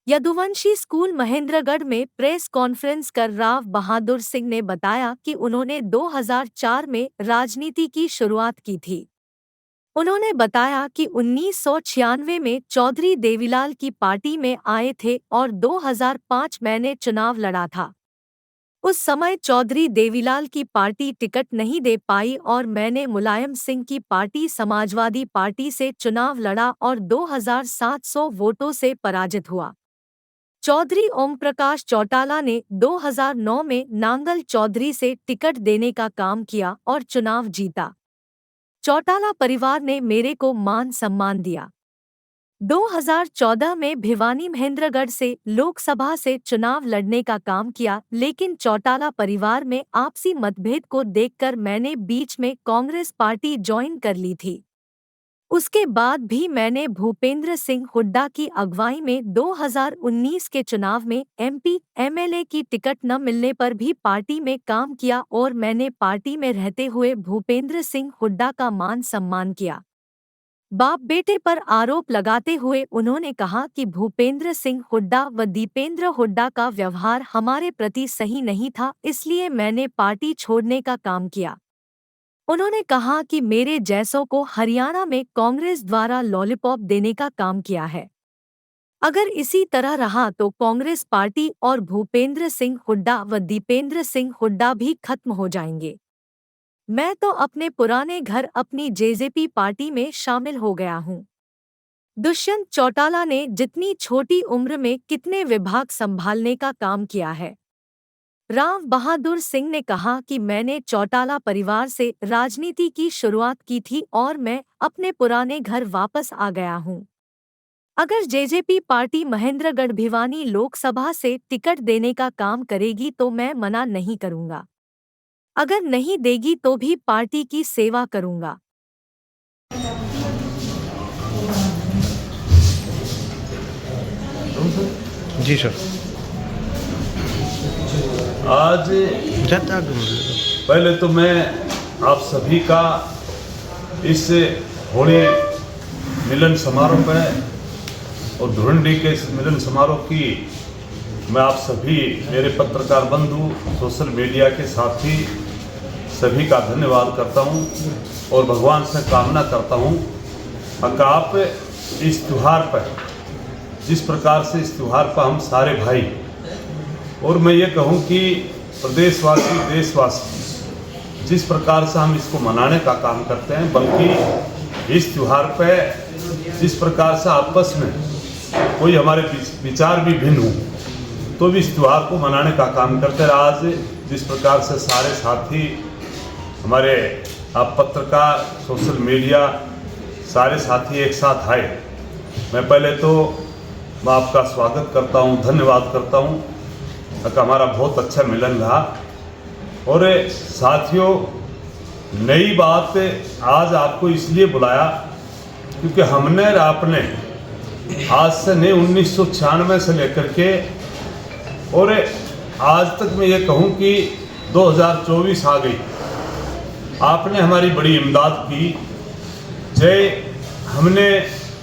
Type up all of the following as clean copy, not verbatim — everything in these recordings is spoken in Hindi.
यदुवंशी स्कूल महेंद्रगढ़ में प्रेस कॉन्फ्रेंस कर राव बहादुर सिंह ने बताया कि उन्होंने 2004 में राजनीति की शुरुआत की थी। उन्होंने बताया कि 1996 में चौधरी देवीलाल की पार्टी में आए थे और 2005 मैंने चुनाव लड़ा था। उस समय चौधरी देवीलाल की पार्टी टिकट नहीं दे पाई और मैंने मुलायम सिंह की पार्टी समाजवादी पार्टी से चुनाव लड़ा और 2700 वोटों से पराजित हुआ। चौधरी ओम प्रकाश चौटाला ने 2009 में नांगल चौधरी से टिकट देने का काम किया और चुनाव जीता। चौटाला परिवार ने मेरे को मान सम्मान दिया। 2014 में भिवानी महेंद्रगढ़ से लोकसभा से चुनाव लड़ने का काम किया, लेकिन चौटाला परिवार में आपसी मतभेद को देखकर मैंने बीच में कांग्रेस पार्टी ज्वाइन कर ली थी। उसके बाद भी मैंने भूपेंद्र सिंह हुड्डा की अगुवाई में 2019 के चुनाव में एमपी एमएलए की टिकट न मिलने पर भी पार्टी में काम किया और मैंने पार्टी में रहते हुए भूपेंद्र सिंह हुड्डा का मान सम्मान किया। बाप बेटे पर आरोप लगाते हुए उन्होंने कहा कि भूपेंद्र सिंह हुड्डा व दीपेंद्र हुड्डा का व्यवहार हमारे प्रति सही नहीं था, इसलिए मैंने पार्टी छोड़ने का काम किया। उन्होंने कहा कि मेरे जैसों को हरियाणा में कांग्रेस द्वारा लॉलीपॉप देने का काम किया है। अगर इसी तरह रहा तो कांग्रेस पार्टी और भूपेंद्र सिंह हुड्डा व दीपेंद्र सिंह हुड्डा भी खत्म हो जाएंगे। मैं तो अपने पुराने घर अपनी जेजेपी पार्टी में शामिल हो गया हूँ। दुष्यंत चौटाला ने जितनी छोटी उम्र में कितने विभाग संभालने का काम किया है। राव बहादुर सिंह ने कहा कि मैंने चौटाला परिवार से राजनीति की शुरुआत की थी और मैं अपने पुराने घर वापस आ गया हूँ। अगर जेजेपी पार्टी महेंद्रगढ़ भिवानी लोकसभा से टिकट देने का काम करेगी तो मैं मना नहीं करूँगा। अगर नहीं देगी तो भी पार्टी की सेवा करूँगा। जी सर। आज पहले तो मैं आप सभी का इस होली मिलन समारोह पर और धुरंडी के इस मिलन समारोह की मैं आप सभी मेरे पत्रकार बंधु, सोशल मीडिया के साथी सभी का धन्यवाद करता हूं और भगवान से कामना करता हूं कि आप इस त्यौहार पर जिस प्रकार से इस त्यौहार पर हम सारे भाई और मैं ये कहूं कि प्रदेशवासी देशवासी जिस प्रकार से हम इसको मनाने का काम करते हैं, बल्कि इस त्यौहार पर जिस प्रकार से आपस में कोई हमारे विचार भी भिन्न हो तो भी इस त्यौहार को मनाने का काम करते हैं। आज जिस प्रकार से सारे साथी हमारे आप पत्रकार, सोशल मीडिया सारे साथी एक साथ आए, मैं पहले तो मैं आपका स्वागत करता हूं, धन्यवाद करता हूं कि हमारा बहुत अच्छा मिलन रहा। और साथियों, नई बात आज आपको इसलिए बुलाया क्योंकि हमने आपने आज से नहीं 1996 से लेकर के और आज तक मैं ये कहूँ कि 2024 आ गई, आपने हमारी बड़ी इमदाद की। चाहे हमने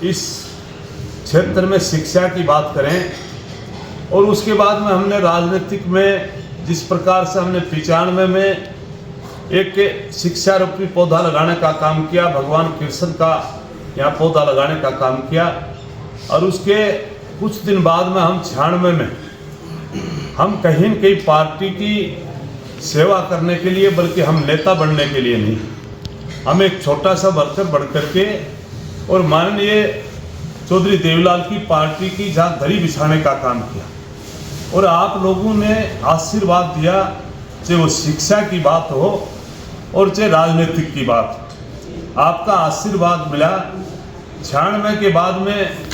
इस क्षेत्र में शिक्षा की बात करें और उसके बाद में हमने राजनीतिक में जिस प्रकार से हमने 95 में एक शिक्षा रूपी पौधा लगाने का काम किया, भगवान कृष्ण का यहाँ पौधा लगाने का काम किया और उसके कुछ दिन बाद में हम 96 में हम कहीं न कहीं पार्टी की सेवा करने के लिए, बल्कि हम नेता बनने के लिए नहीं, हम एक छोटा सा वर्कर बढ़ करके और माननीय चौधरी देवीलाल की पार्टी की जहाँ दरी बिछाने का काम किया और आप लोगों ने आशीर्वाद दिया, चाहे वो शिक्षा की बात हो और चाहे राजनीतिक की बात। आपका आशीर्वाद मिला। 96 के बाद में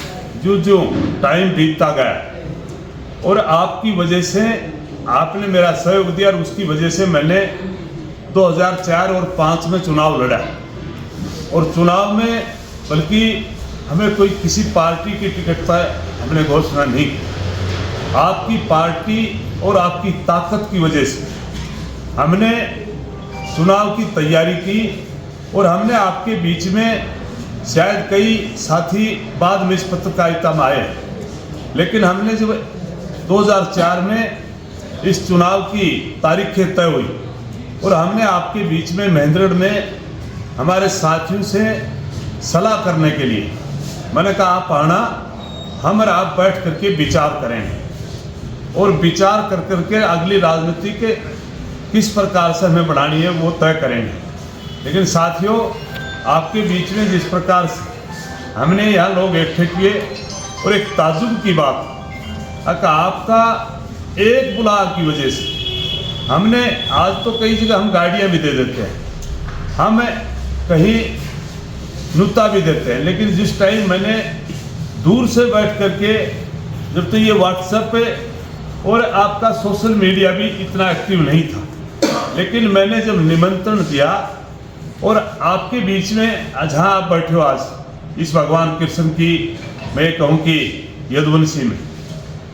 जो टाइम बीतता गया और आपकी वजह से आपने मेरा सहयोग दिया और उसकी वजह से मैंने 2004 और 2005 में चुनाव लड़ा और चुनाव में बल्कि हमें कोई किसी पार्टी की टिकट पर हमने घोषणा नहीं की। आपकी पार्टी और आपकी ताकत की वजह से हमने चुनाव की तैयारी की और हमने आपके बीच में शायद कई साथी बाद में इस पत्रकारिता में आए लेकिन हमने जब 2004 में इस चुनाव की तारीखें तय हुई और हमने आपके बीच में महेंद्रगढ़ में हमारे साथियों से सलाह करने के लिए मैंने कहा आप आना, हम और आप बैठ करके विचार करेंगे और विचार कर करके अगली राजनीति के किस प्रकार से हमें बढ़ानी है वो तय करेंगे। लेकिन साथियों, आपके बीच में जिस प्रकार से हमने यहाँ लोग इकट्ठे किए और एक ताज्जुब की बात आपका एक बुलाव की वजह से हमने आज तो कई जगह हम गाड़ियाँ भी दे देते हैं, हम कहीं नुता भी देते हैं, लेकिन जिस टाइम मैंने दूर से बैठ करके जब तो ये व्हाट्सएप पे और आपका सोशल मीडिया भी इतना एक्टिव नहीं था, लेकिन मैंने जब निमंत्रण दिया और आपके बीच में जहाँ आप बैठे हो आज इस भगवान कृष्ण की मैं कहूँ कि यदुवंशी में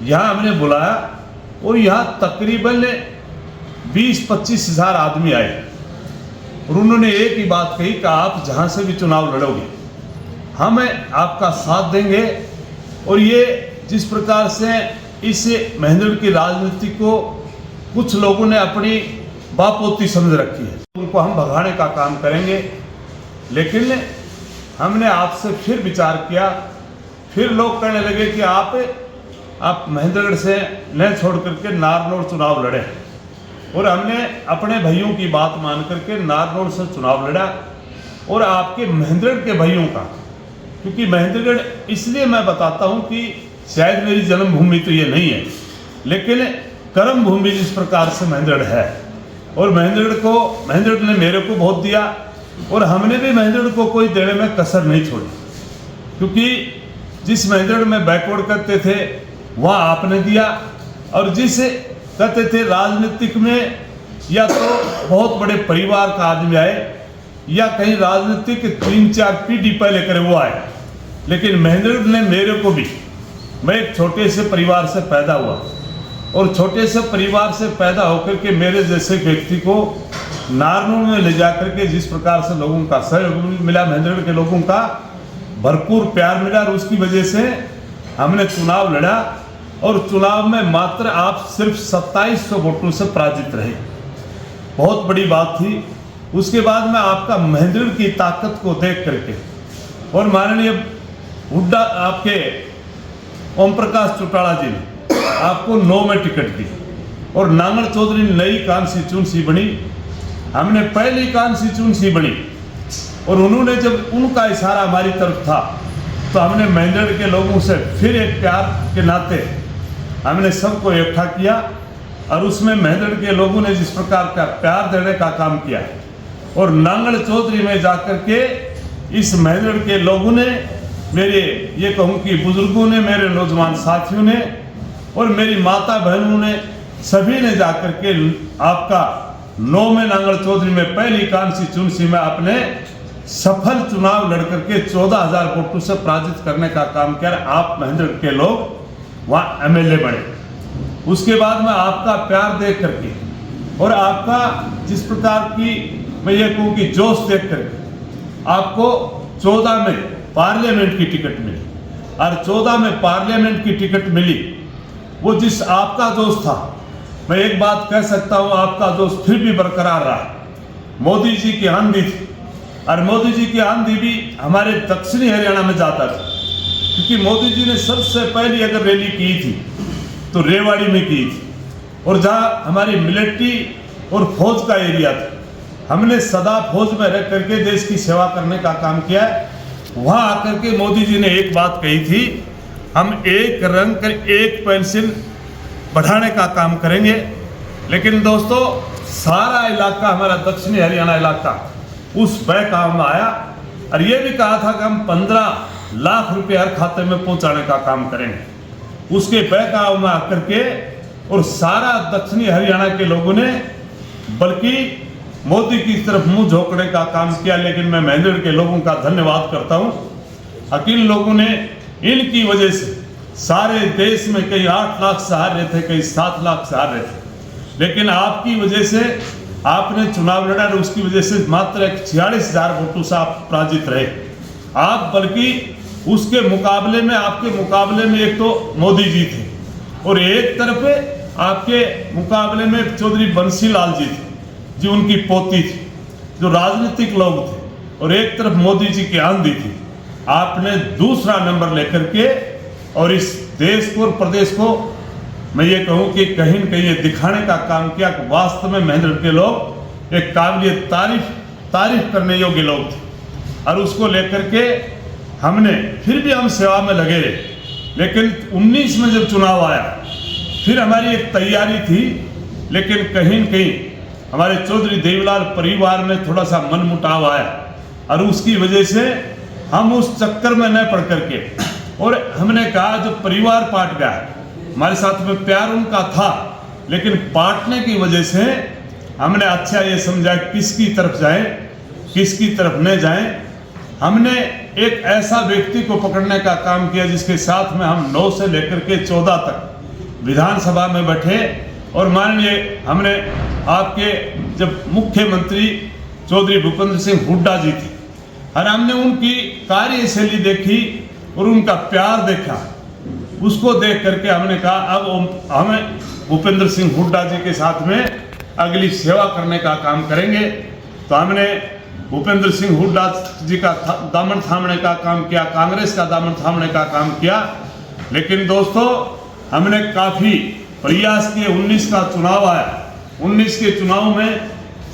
यहाँ हमने बुलाया और यहाँ तकरीबन 20-25 हज़ार आदमी आए और उन्होंने एक ही बात कही कि आप जहाँ से भी चुनाव लड़ोगे हम आपका साथ देंगे। और ये जिस प्रकार से इस महेंद्रगढ़ की राजनीति को कुछ लोगों ने अपनी बापोती समझ रखी है, उनको हम भगाने का काम करेंगे। लेकिन हमने आपसे फिर विचार किया, फिर लोग कहने लगे कि आप महेंद्रगढ़ से न छोड़ करके नारनौल चुनाव लड़े और हमने अपने भाइयों की बात मान करके नारनौल से चुनाव लड़ा और आपके महेंद्रगढ़ के भाइयों का, क्योंकि महेंद्रगढ़ इसलिए मैं बताता हूं कि शायद मेरी जन्मभूमि तो ये नहीं है, लेकिन कर्म भूमि जिस प्रकार से महेंद्रगढ़ है और महेंद्रगढ़ ने मेरे को बहुत दिया और हमने भी महेंद्रगढ़ को कोई देने में कसर नहीं छोड़ी, क्योंकि जिस महेंद्रगढ़ में बैकवर्ड करते थे वह आपने दिया और जिस कहते थे राजनीतिक में या तो बहुत बड़े परिवार का आदमी आए या कहीं राजनीतिक 3-4 पीढ़ी पहले करे वो आए, लेकिन महेंद्रगढ़ ने मेरे को भी, मैं एक छोटे से परिवार से पैदा हुआ और छोटे से परिवार से पैदा होकर के मेरे जैसे व्यक्ति को नारनौल में ले जाकर के जिस प्रकार से लोगों का सहयोग मिला, महेंद्रगढ़ के लोगों का भरपूर प्यार मिला और उसकी वजह से हमने चुनाव लड़ा और चुनाव में मात्र आप सिर्फ 2700 वोटों से पराजित रहे, बहुत बड़ी बात थी। उसके बाद में आपका महेंद्रगढ़ की ताकत को देख करके और माननीय हुड्डा आपके ओम प्रकाश चौटाला जी ने आपको 9 में टिकट दी और नांगल चौधरी नई कॉन्स्टिट्यूंसी बनी, हमने पहली कॉन्स्टिट्यूंसी बनी और उन्होंने जब उनका इशारा हमारी तरफ था तो हमने महेंद्रगढ़ के लोगों से फिर एक प्यार के नाते हमने सबको इकट्ठा किया और उसमें महेंद्रगढ़ के लोगों ने जिस प्रकार का प्यार देने का काम किया और नांगल चौधरी में जाकर के इस महेंद्रगढ़ के लोगों ने, मेरे ये कहूँ कि बुजुर्गों ने, मेरे नौजवान साथियों ने और मेरी माता बहनों ने, सभी ने जाकर के आपका 9 में नांगल चौधरी में पहली कॉन्स्टिट्यूंसी में अपने सफल चुनाव लड़ करके 14,000 वोटों से पराजित करने का काम किया। आप महेंद्रगढ़ के लोग वहाँ एमएलए बने। उसके बाद में आपका प्यार देख करके और आपका जिस प्रकार की मैं ये कहूँ कि जोश देख करके आपको 14 में पार्लियामेंट की टिकट मिली और 14 में पार्लियामेंट की टिकट मिली, वो जिस आपका जोश था, मैं एक बात कह सकता हूँ, आपका जोश फिर भी बरकरार रहा। मोदी जी की आंधी थी और मोदी जी की आंधी भी हमारे दक्षिणी हरियाणा में जाता था, क्योंकि मोदी जी ने सबसे पहली अगर रैली की थी तो रेवाड़ी में की थी और जहाँ हमारी मिलिट्री और फौज का एरिया था, हमने सदा फौज में रह करके देश की सेवा करने का काम किया है। वहाँ आकर के मोदी जी ने एक बात कही थी, हम एक रंग कर एक पेंशन बढ़ाने का काम करेंगे। लेकिन दोस्तों, सारा इलाका हमारा दक्षिणी हरियाणा इलाका उस बहकाव में आया और ये भी कहा था कि हम 15 लाख रुपए हर खाते में पहुंचाने का काम करेंगे। उसके बहकाव में आकर के और सारा दक्षिणी हरियाणा के लोगों ने बल्कि मोदी की तरफ मुंह झोंकने का काम किया। लेकिन मैं महेंद्रगढ़ के लोगों का धन्यवाद करता हूं, अकील लोगों ने, इनकी वजह से सारे देश में कई 8 लाख से हार रहे थे, कई 7 लाख से हार रहे थे, लेकिन आपकी वजह से आपने चुनाव लड़ा और उसकी वजह से मात्र 46,000 वोटों से आप पराजित रहे। आप बल्कि उसके मुकाबले में, आपके मुकाबले में एक तो मोदी जी थे और एक तरफ आपके मुकाबले में चौधरी बंसी लाल जी थे, जो उनकी पोती थी, जो राजनीतिक लोग थे, और एक तरफ मोदी जी की आंधी थी। आपने दूसरा नंबर लेकर के और इस देश को और प्रदेश को मैं ये कहूँ कि कहीं न कहीं ये दिखाने का काम किया कि वास्तव में महेंद्र के लोग एक काबिल तारीफ करने योग्य लोग थे, और उसको लेकर के हमने फिर भी हम सेवा में लगे रहे। लेकिन 19 में जब चुनाव आया, फिर हमारी एक तैयारी थी, लेकिन कहीं न कहीं हमारे चौधरी देवीलाल परिवार में थोड़ा सा मनमुटाव आया, और उसकी वजह से हम उस चक्कर में न पड़ करके, और हमने कहा जो परिवार पाट गया, हमारे साथ में प्यार उनका था, लेकिन पाटने की वजह से हमने अच्छा ये समझा किसकी तरफ जाएं, किसकी तरफ न जाएं। हमने एक ऐसा व्यक्ति को पकड़ने का काम किया जिसके साथ में हम 9 से लेकर के 14 तक विधानसभा में बैठे, और माननीय हमने आपके जब मुख्यमंत्री चौधरी भूपेंद्र सिंह हुड्डा जी थे, और हमने उनकी कार्यशैली देखी और उनका प्यार देखा। उसको देख करके हमने कहा अब हमें भूपेंद्र सिंह हुड्डा जी के साथ में अगली सेवा करने का काम करेंगे। तो हमने भूपेंद्र सिंह हुड्डा जी का दामन थामने का काम किया, कांग्रेस का दामन थामने का काम किया। लेकिन दोस्तों, हमने काफ़ी प्रयास किए। 19 का चुनाव आया, 19 के चुनाव में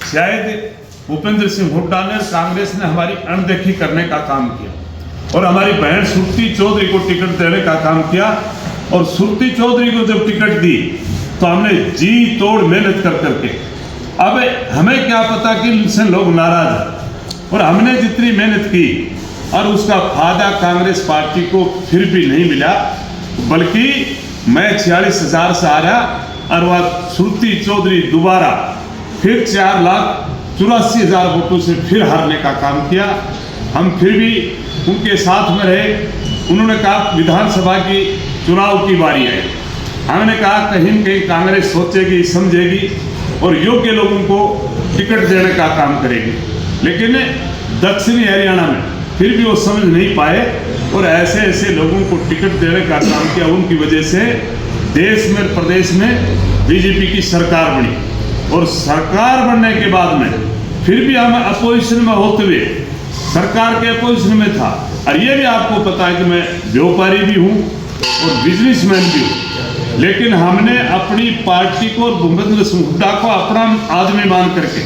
शायद भूपेंद्र सिंह हुड्डा ने, कांग्रेस ने हमारी अनदेखी करने का काम किया और हमारी बहन सुरती चौधरी को टिकट देने का काम किया। और सुरती चौधरी को जब टिकट दी तो हमने जी तोड़ मेहनत कर करके, अब हमें क्या पता कि इनसे लोग नाराज हैं, और हमने जितनी मेहनत की और उसका फायदा कांग्रेस पार्टी को फिर भी नहीं मिला, बल्कि मैं 46,000 से आ रहा और वह सुरती चौधरी दोबारा फिर 4,84,000 वोटों से फिर हारने का काम किया। हम फिर भी उनके साथ में रहे। उन्होंने कहा विधानसभा की चुनाव की बारी है, हमने कहा कहीं न कहीं कांग्रेस सोचेगी, समझेगी और योग्य लोगों को टिकट देने का काम करेगी। लेकिन दक्षिणी हरियाणा में फिर भी वो समझ नहीं पाए और ऐसे ऐसे लोगों को टिकट देने का काम किया। उनकी वजह से देश में, प्रदेश में बीजेपी की सरकार बनी, और सरकार बनने के बाद में फिर भी हम अपोजिशन में होते हुए सरकार के अपोजिशन में था। और ये भी आपको पता है कि मैं व्यापारी भी हूँ और बिजनेसमैन भी हूँ, लेकिन हमने अपनी पार्टी को और भूपेंद्र सिंह हुड्डा को अपना आदमी मान करके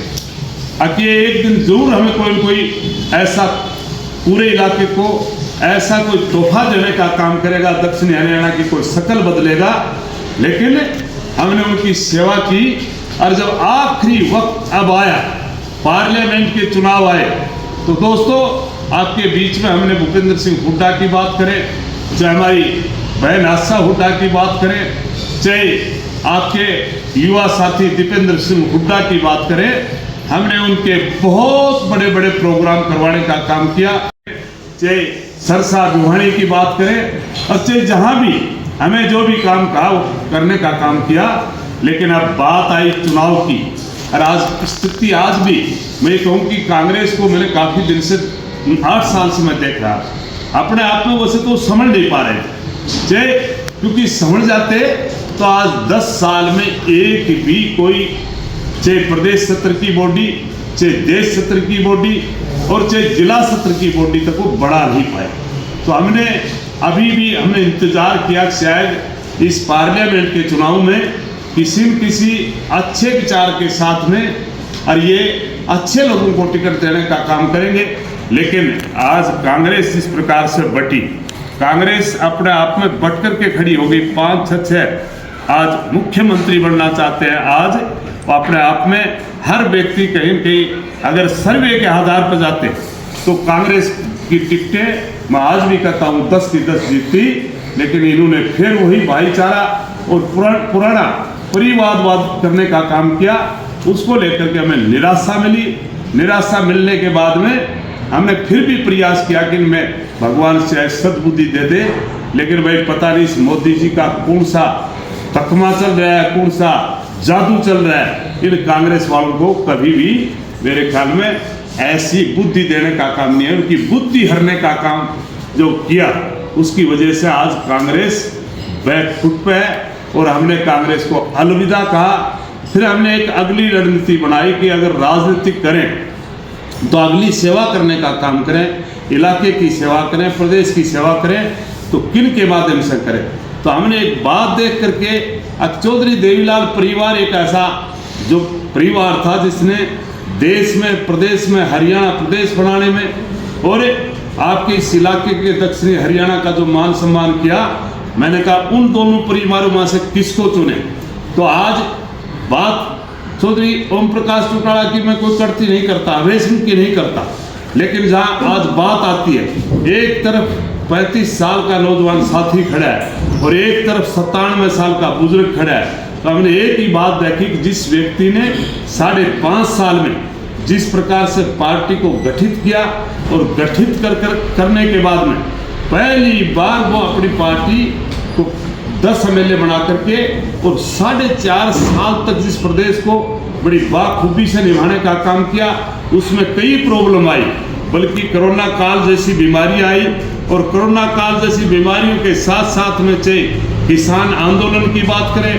कि एक दिन जरूर हमें कोई न कोई ऐसा पूरे इलाके को ऐसा कोई तोहफा देने का काम करेगा, दक्षिण हरियाणा की कोई शक्ल बदलेगा। लेकिन हमने उनकी सेवा की, और जब आखिरी वक्त अब आया, पार्लियामेंट के चुनाव आए, तो दोस्तों आपके बीच में हमने भूपेंद्र सिंह हुड्डा की बात करें, चाहे हमारी बहन आशा हुड्डा की बात करें, चाहे आपके युवा साथी दीपेंद्र सिंह हुड्डा की बात करें, हमने उनके बहुत बड़े बड़े प्रोग्राम करवाने का काम किया। चाहे सरसा बुहानी की बात करें और चाहे जहाँ भी हमें जो भी काम कहा वो करने का काम किया। लेकिन अब बात आई चुनाव की, और आज स्थिति आज भी मैं कहूँ कि कांग्रेस को मैंने काफ़ी दिन से 8 साल से मैं देख रहा, अपने आप में वैसे तो समझ नहीं पा रहे थे, क्योंकि समझ जाते तो आज 10 साल में एक भी कोई, चाहे प्रदेश सत्र की बॉडी, चाहे देश सत्र की बॉडी और चाहे जिला सत्र की बॉडी तक वो बढ़ा नहीं पाए। तो हमने अभी भी हमने इंतजार किया शायद इस पार्लियामेंट के चुनाव में किसी न किसी अच्छे विचार के साथ में, और ये अच्छे लोगों को टिकट देने का काम करेंगे। लेकिन आज कांग्रेस इस प्रकार से बटी, कांग्रेस अपने आप में बट कर के खड़ी हो गई। 5-6 आज मुख्यमंत्री बनना चाहते हैं। आज वो अपने आप में हर व्यक्ति कहीं न कहीं अगर सर्वे के आधार पर जाते तो कांग्रेस की टिकटें मैं आज भी कहता हूँ 10 की 10 जीतती। लेकिन इन्होंने फिर वही भाईचारा और पुराना परिवारवाद करने का काम किया, उसको लेकर के हमें निराशा मिली। निराशा मिलने के बाद में हमने फिर भी प्रयास किया कि इनमें भगवान से सद्बुद्धि दे दे। लेकिन भाई पता नहीं इस मोदी जी का कौन सा तकमा चल रहा है, कौन सा जादू चल रहा है। इन कांग्रेस वालों को कभी भी मेरे ख्याल में ऐसी बुद्धि देने का काम नहीं है, उनकी बुद्धि हरने का काम जो किया, उसकी वजह से आज कांग्रेस बैकफुट पे है और हमने कांग्रेस को अलविदा कहा। फिर हमने एक अगली रणनीति बनाई कि अगर राजनीति करें तो अगली सेवा करने का काम करें, इलाके की सेवा करें, प्रदेश की सेवा करें, तो किन के माध्यम से करें। तो हमने एक बात देख करके, चौधरी देवीलाल परिवार एक ऐसा जो परिवार था जिसने देश में, प्रदेश में, हरियाणा प्रदेश बनाने में और आपके इस इलाके के दक्षिणी हरियाणा का जो मान सम्मान किया, मैंने कहा उन दोनों परिवारों में से किसको चुने। तो आज बात चौधरी ओम प्रकाश चौटाला की मैं कोई कटती नहीं करता, अवेशन की नहीं करता, लेकिन जहाँ आज बात आती है, एक तरफ 35 साल का नौजवान साथी खड़ा है और एक तरफ 97 साल का बुजुर्ग खड़ा है, तो हमने एक ही बात देखी कि जिस व्यक्ति ने 5.5 साल में जिस प्रकार से पार्टी को गठित किया और गठित करने के बाद में पहली बार वो अपनी पार्टी को 10 एमएलए बना करके और 4.5 साल तक जिस प्रदेश को बड़ी बाखूबी से निभाने का काम किया, उसमें कई प्रॉब्लम आई, बल्कि कोरोना काल जैसी बीमारी आई और कोरोना काल जैसी बीमारियों के साथ साथ में चाहे किसान आंदोलन की बात करें,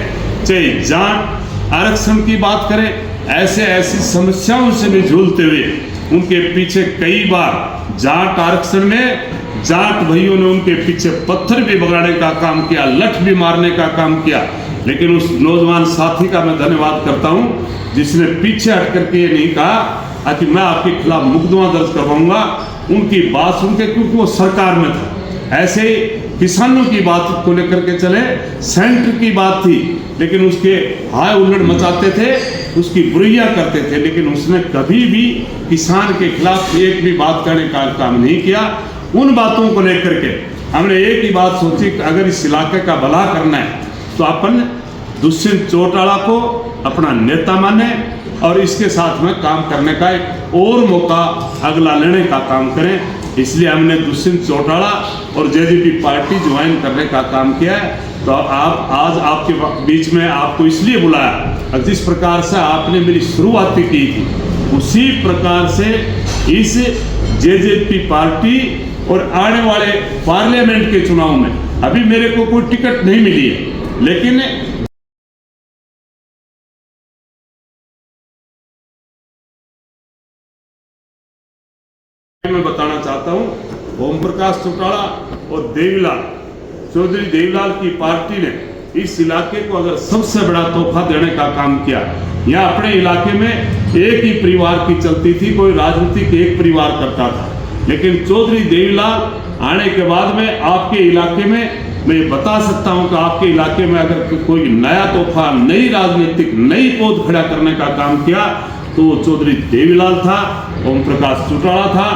चाहे जाट आरक्षण की बात करें, ऐसी समस्याओं से भी झूलते हुए उनके पीछे कई बार जाट आरक्षण में जाट भाइयों ने उनके पीछे पत्थर भी बगाड़ने का काम किया, लठ भी मारने का काम किया। लेकिन उस नौजवान साथी का मैं धन्यवाद करता हूं जिसने पीछे हट करके ये नहीं कहा कि मैं आपके खिलाफ मुकदमा दर्ज करवाऊंगा। उनकी बात सुन के, क्योंकि वो सरकार में था, ऐसे किसानों की बात को लेकर के चले, सेंटर की बात थी, लेकिन उसके हाय हुल्लड़ मचाते थे, उसकी बुराइयां करते थे, लेकिन उसने कभी भी किसान के खिलाफ एक भी बात करने का काम नहीं किया। उन बातों को लेकर के हमने एक ही बात सोची कि अगर इस इलाके का भला करना है तो अपन दुष्यंत चौटाला को अपना नेता माने और इसके साथ में काम करने का एक और मौका अगला लेने का काम करें। इसलिए हमने दुष्यंत चौटाला और जेजेपी पार्टी ज्वाइन करने का काम किया है। तो आप आज आपके बीच में आपको इसलिए बुलाया, जिस प्रकार से आपने मेरी शुरुआत की थी उसी प्रकार से इस जेजेपी पार्टी और आने वाले पार्लियामेंट के चुनाव में अभी मेरे को कोई टिकट नहीं मिली है, लेकिन मैं बताना चाहता हूं, ओम प्रकाश चौटाला और देवीलाल, चौधरी देवीलाल की पार्टी ने इस इलाके को अगर सबसे बड़ा तोहफा देने का काम किया। यहाँ अपने इलाके में एक ही परिवार की चलती थी, कोई राजनीतिक एक परिवार करता था, लेकिन चौधरी देवीलाल आने के बाद में आपके इलाके में मैं बता सकता हूं कि आपके इलाके में अगर कोई नया तोहफा, नई राजनीतिक नई पौध खड़ा करने का काम किया तो वो चौधरी देवीलाल था, ओम प्रकाश चौटाला था।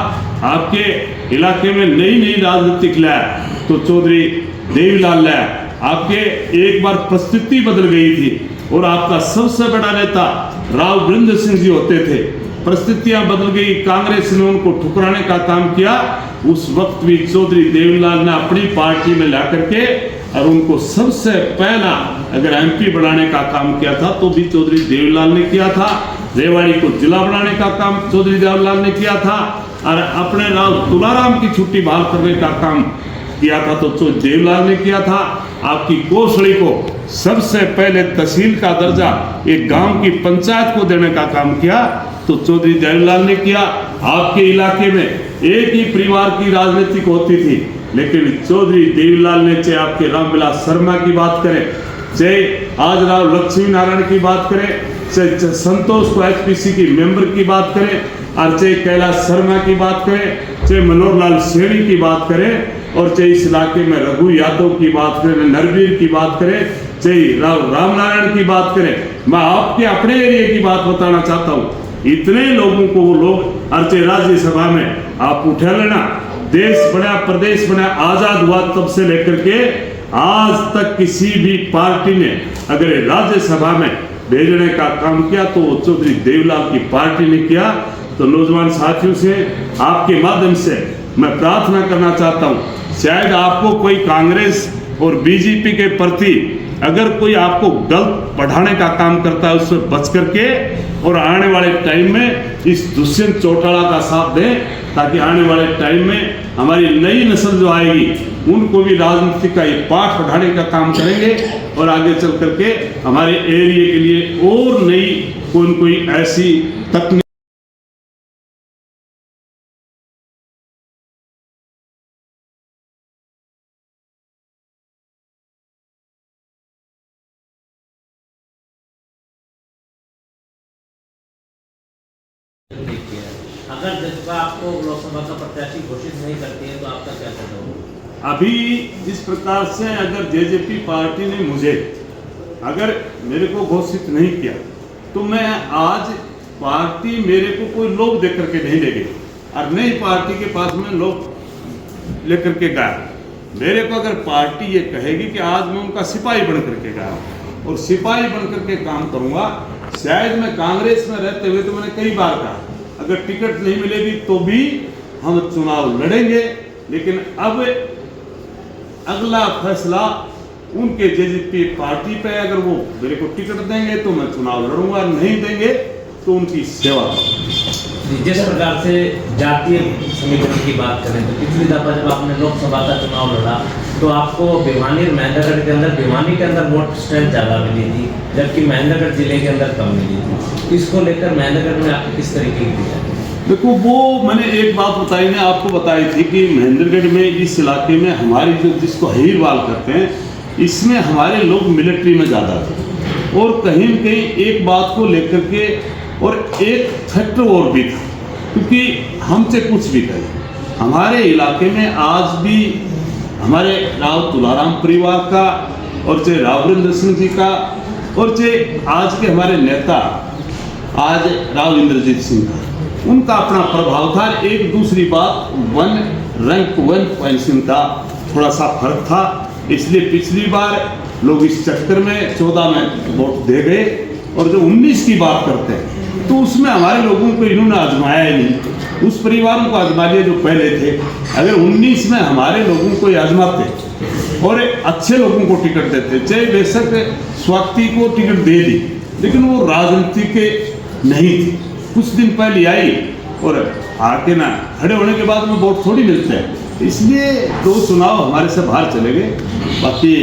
आपके इलाके में नई राजनीतिक लहर तो चौधरी देवीलाल लहर। आपके एक बार परिस्थिति बदल गई थी और आपका सबसे बड़ा नेता राव वीरेंद्र सिंह जी होते थे, परिस्थितियां बदल गई, कांग्रेस ने उनको ठुकराने का काम किया। उस वक्त भी चौधरी देवीलाल ने अपनी पार्टी में ला करके और उनको सबसे पहला अगर एमपी बनाने का काम किया था तो भी चौधरी देवीलाल ने किया था। रेवाड़ी को जिला बनाने का काम चौधरी देवीलाल ने किया था और अपने राव तुलाराम की छुट्टी बहाल करने का काम किया था तो चौधरी देवीलाल ने किया था। आपकी कोसड़ी को सबसे पहले तहसील का दर्जा एक गांव की पंचायत को देने का काम किया तो चौधरी देवीलाल ने किया। आपके इलाके में एक ही परिवार की राजनीति होती थी, लेकिन चौधरी देवीलाल ने, चाहे आपके रामविलास शर्मा की बात करें, चाहे आज राव लक्ष्मी नारायण की बात करें, चाहे संतोष को एचपीसी की मेंबर की बात करें, और चाहे कैलाश शर्मा की बात करें, चाहे मनोहर लाल सेनी की बात करें, और चाहे इस इलाके में रघु यादव की बात करें, नरवीर की बात करें, चाहे राव रामनारायण की बात करें, मैं आपके अपने एरिया की बात बताना चाहता हूँ। इतने लोगों को वो लोग, और चाहे राज्यसभा में आप उठा लेना, देश बना, प्रदेश बना, आजाद हुआ तब से लेकर के आज तक किसी भी पार्टी ने अगर राज्यसभा में भेजने का काम किया तो वो चौधरी देवीलाल की पार्टी ने किया। तो नौजवान साथियों से आपके माध्यम से मैं प्रार्थना करना चाहता हूँ, शायद आपको कोई कांग्रेस और बीजेपी के प्रति अगर कोई आपको गलत बढ़ाने का काम करता है उससे बच करके और आने वाले टाइम में इस दुष्यंत चौटाला का साथ दें, ताकि आने वाले टाइम में हमारी नई नस्ल जो आएगी उनको भी राजनीति का एक पाठ पढ़ाने का काम करेंगे और आगे चल करके हमारे एरिया के लिए और नई कोई ऐसी तकनीक अगर जसपा आपको लोकसभा का प्रत्याशी घोषित नहीं करती है तो आपका क्या करना होगा? अभी जिस प्रकार से अगर जेजेपी पार्टी ने मुझे अगर मेरे को घोषित नहीं किया तो मैं आज पार्टी मेरे को कोई लोग दे करके नहीं ले गई और नई पार्टी के पास में लोग लेकर के गया। मेरे को अगर पार्टी ये कहेगी कि आज मैं उनका सिपाही बन करके गया और सिपाही बन करके काम करूंगा, शायद मैं कांग्रेस में रहते हुए तो मैंने कई बार कहा अगर टिकट नहीं मिलेगी तो भी हम चुनाव लड़ेंगे, लेकिन अब अगला फैसला उनके जेजेपी पार्टी पे, अगर वो मेरे को टिकट देंगे तो मैं चुनाव लड़ूंगा, नहीं देंगे तो उनकी सेवा करूंगा। जिस प्रकार से जातीय समीकरण की बात करें तो पिछली दफा जब आपने लोकसभा का चुनाव लड़ा तो आपको भिवानी और महेंद्रगढ़ के अंदर वोट स्ट्रेंथ ज़्यादा मिली थी, जबकि महेंद्रगढ़ जिले के अंदर कम मिली थी। इसको लेकर महेंद्रगढ़ में आपकी किस तरीके की? देखो, वो मैंने एक बात बताई ना आपको बताई थी कि महेंद्रगढ़ में इस इलाके में हमारी जो जिसको हीरवाल करते हैं, इसमें हमारे लोग मिलिट्री में ज़्यादा थे और कहीं न कहीं एक बात को लेकर के और एक फैक्टर और भी था, क्योंकि हमसे कुछ भी कहें हमारे इलाके में आज भी हमारे राव तुलाराम परिवार का और चाहे रावरिंदर सिंह जी का और चाहे आज के हमारे नेता आज राव इंद्रजीत सिंह का, उनका अपना प्रभाव था। एक दूसरी बात वन रैंक वन पेंशन का थोड़ा सा फर्क था, इसलिए पिछली बार लोग इस चक्कर में 14 में वोट दे गए और जो 19 की बात करते हैं तो उसमें हमारे लोगों को इन्होंने आजमाया ही नहीं, उस परिवारों को आजमा लिया जो पहले थे। अगर 19 में हमारे लोगों को आजमाते और अच्छे लोगों को टिकट देते, चाहे बेशक स्वाति को टिकट दे दी लेकिन वो राजनीति के नहीं थी, कुछ दिन पहले आई और आके ना खड़े होने के बाद में वोट थोड़ी मिलते हैं, इसलिए दो चुनाव हमारे से बाहर चले गए। बाकी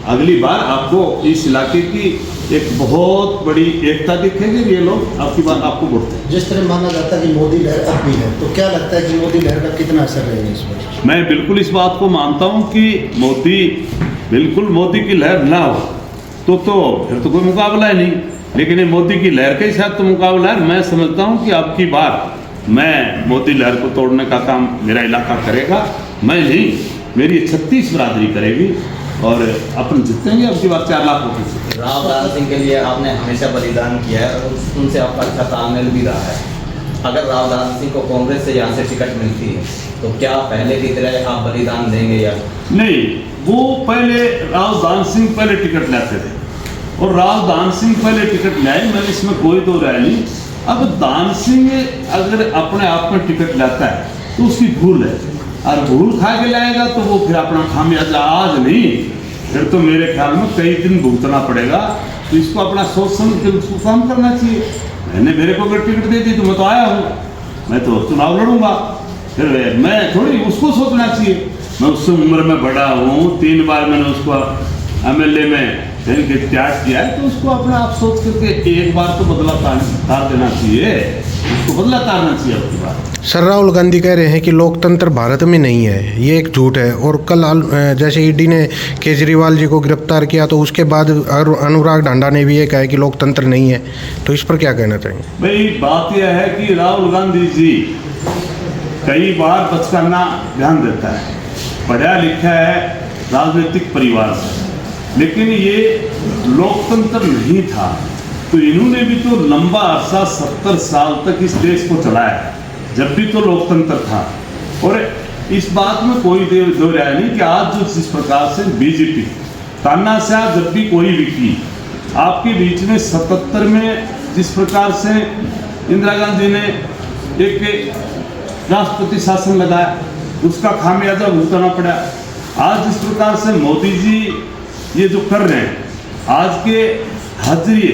अगली बार आपको इस इलाके की एक बहुत बड़ी एकता दिखेगी, ये लोग आपकी बात आपको वोट दें। जिस तरह माना जाता है कि मोदी लहर अब भी है, तो क्या लगता है कि मोदी लहर का कितना असर रहेगा इस पर? मैं बिल्कुल इस बात को मानता हूं कि मोदी की लहर ना हो तो फिर तो कोई मुकाबला ही नहीं, लेकिन ये मोदी की लहर के साथ तो मुकाबला है। मैं समझता हूं कि अब की बार मैं मोदी लहर को तोड़ने का काम मेरा इलाका करेगा, मैं नहीं, मेरी 36 बिरादरी करेगी और अपन जीतेंगे। अब की बात 4 लाख वोटों से। राव दान सिंह के लिए आपने हमेशा बलिदान किया है और उनसे आपका अच्छा तालमेल भी रहा है। अगर राव दान सिंह को कांग्रेस से यहाँ से टिकट मिलती है तो क्या पहले की तरह आप बलिदान देंगे या नहीं? वो पहले राव दान सिंह पहले टिकट लेते थे और राव दान सिंह पहले टिकट लाए, मैंने इसमें कोई दो राय नहीं। अब दान सिंह अगर अपने आप में टिकट लाता है तो उसकी भूल है और भूल खा के लाएगा तो वो फिर अपना खामियाजा आज नहीं, फिर तो मेरे ख्याल में कई दिन भुगतना पड़ेगा। तो इसको अपना सोच समझ के उसको काम करना चाहिए। मेरे को अगर टिकट दे दी तो मैं तो आया हूँ, मैं तो चुनाव लड़ूंगा, फिर मैं थोड़ी उसको सोचना चाहिए। मैं उससे उम्र में बड़ा हूँ, 3 बार मैंने उसको MLA में त्याग किया है, तो उसको अपना आप सोच करके एक बार तो बदला तार देना चाहिए, उसको बदला तारना चाहिए अपनी बात। सर, राहुल गांधी कह रहे हैं कि लोकतंत्र भारत में नहीं है, ये एक झूठ है। और कल जैसे ईडी ने केजरीवाल जी को गिरफ्तार किया तो उसके बाद अनुराग ढांडा ने भी ये कहा कि लोकतंत्र नहीं है, तो इस पर क्या कहना चाहेंगे? भाई, बात यह है कि राहुल गांधी जी कई बार बचकाना ध्यान देता है, पढ़ा लिखा है राजनीतिक परिवार से, लेकिन ये लोकतंत्र नहीं था। तो इन्होंने भी तो लंबा अरसा 70 साल तक इस देश को चलाया, जब भी तो लोकतंत्र था। और इस बात में कोई दो राय नहीं कि आज जो जिस प्रकार से बीजेपी तानाशाह जब भी कोई भी की, आपके बीच में 77 में जिस प्रकार से इंदिरा गांधी ने एक राष्ट्रपति शासन लगाया, उसका खामियाजा भुगतना पड़ा। आज जिस प्रकार से मोदी जी ये जो कर रहे हैं, आज के हाजिरी